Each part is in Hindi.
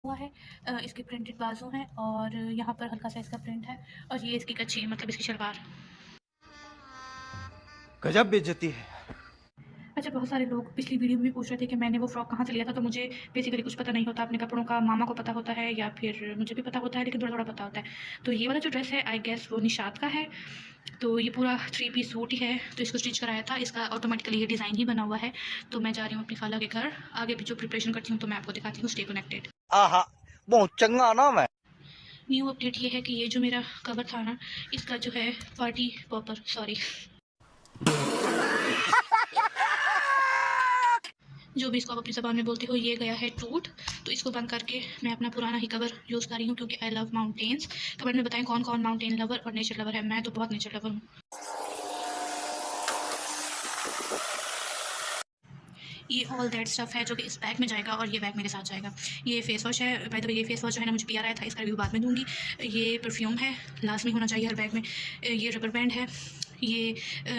हुआ है। इसके प्रिंटेड बाजू हैं और यहाँ पर हल्का सा इसका प्रिंट है और ये इसकी कच्ची मतलब इसकी शलवार। गजब बेइज्जती है। अच्छा, बहुत सारे लोग पिछली वीडियो में भी पूछ रहे थे कि मैंने वो फ्रॉक कहाँ से लिया था, तो मुझे बेसिकली कुछ पता नहीं होता अपने कपड़ों का। मामा को पता होता है या फिर मुझे भी पता होता है, लेकिन थोड़ा थोड़ा पता होता है। तो ये वाला जो ड्रेस है आई गेस वो निशात का है। तो ये पूरा 3 पीस सूट ही है, तो इसको स्टिच कराया था। इसका ऑटोमेटिकली ये डिज़ाइन ही बना हुआ है। तो मैं जा रही हूँ अपनी खाला के घर, आगे भी जो प्रिपरेशन करती हूँ तो मैं आपको दिखाती हूँ। Stay connected. आहा, बहुत चंगा नाम है। न्यू अपडेट ये है कि ये जो मेरा कवर था ना, इसका जो है पार्टी पॉपर, सॉरी जो भी इसको आप अपनी ज़बान में बोलते हो, ये गया है टूट। तो इसको बंद करके मैं अपना पुराना ही कवर यूज़ कर रही हूँ, क्योंकि आई लव माउंटेन्स। कमेंट में बताएं कौन कौन माउंटेन लवर और नेचर लवर है। मैं तो बहुत नेचर लवर हूँ। ये ऑल दैट स्टफ़ है जो कि इस बैग में जाएगा और ये बैग मेरे साथ जाएगा। ये फेस वॉश है, बाय द वे ये फेस वॉश जो है ना मुझे पी आया था, इसका रिव्यू बाद में दूँगी। ये परफ्यूम है, लाजमी होना चाहिए हर बैग में। ये रबर बैंड है, ये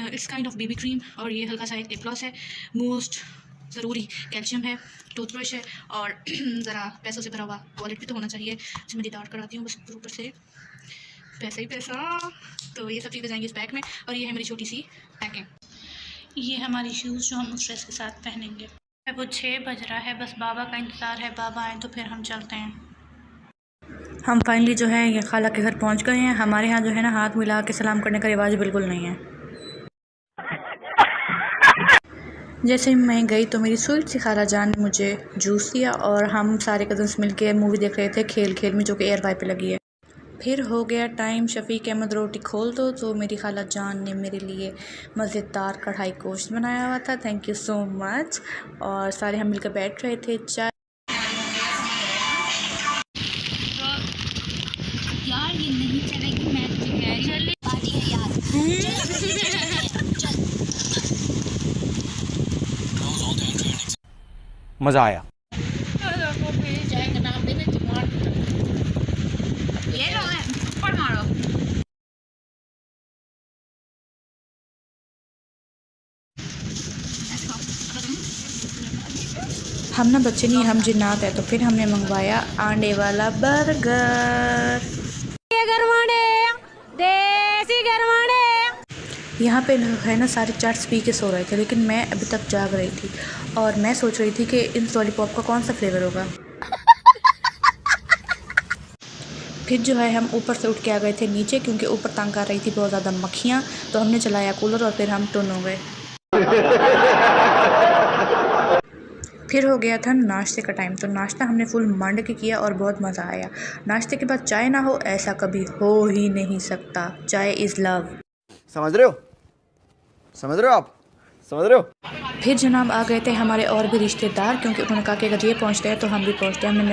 it's kind of baby cream, और ये हल्का सा एक लिप ग्लॉस है। मोस्ट ज़रूरी कैल्शियम है, टूथब्रश है, और ज़रा पैसों से भरा हुआ वॉलेट भी तो होना चाहिए। जो मैं दीदार कराती हूँ बस ऊपर से पैसा ही पैसा। तो ये सब चीज़ें जाएंगी इस बैग में, और ये है मेरी छोटी सी पैकिंग। ये हमारी शूज़ जो हम उस ड्रेस के साथ पहनेंगे। वो 6 बज रहा है, बस बाबा का इंतज़ार है। बाबा आए तो फिर हम चलते हैं। हम फाइनली जो है ये खाला के घर पहुंच गए हैं। हमारे यहाँ जो है ना हाथ मिला के सलाम करने का रिवाज बिल्कुल नहीं है। जैसे ही मैं गई तो मेरी स्वीट सी खाला जान ने मुझे जूस दिया और हम सारे कज़न्स मिलके मूवी देख रहे थे खेल खेल में, जो कि एयर वाई पे लगी है। फिर हो गया टाइम शफ़ीक अहमद रोटी खोल दो, तो मेरी खाला जान ने मेरे लिए मज़ेदार कढ़ाई गोश्त बनाया हुआ था। Thank you so much. और सारे हम मिलकर बैठ रहे थे चाय। यार ये नहीं चलेगी, मैं तुझे कह रही हूं पार्टी है यार। मजा आया। ये लो है, ऊपर मारो। हम ना बच्चे नहीं, हम जिन्नात है। तो फिर हमने मंगवाया अंडे वाला बर्गर। यहाँ पे है ना सारे चाट्स पी के सो रहे थे, लेकिन मैं अभी तक जाग रही थी और मैं सोच रही थी कि इन लॉलीपॉप का कौन सा फ्लेवर होगा। फिर जो है हम ऊपर से उठ के आ गए थे नीचे, क्योंकि ऊपर तंग कर रही थी बहुत ज़्यादा मक्खियाँ। तो हमने चलाया कूलर और फिर हम टुन हो गए। फिर हो गया था नाश्ते का टाइम। तो नाश्ता हमने फुल मंड के किया और बहुत मज़ा आया। नाश्ते के बाद चाय ना हो ऐसा कभी हो ही नहीं सकता। चाय इज़ लव। समझ रहे हो? समझ रहे हो आप? समझ रहे हो? फिर जनाब आ गए थे हमारे और भी रिश्तेदार, क्योंकि उन्होंने कहा कि अगर ये पहुँचते हैं तो हम भी पहुँचते हैं। हमने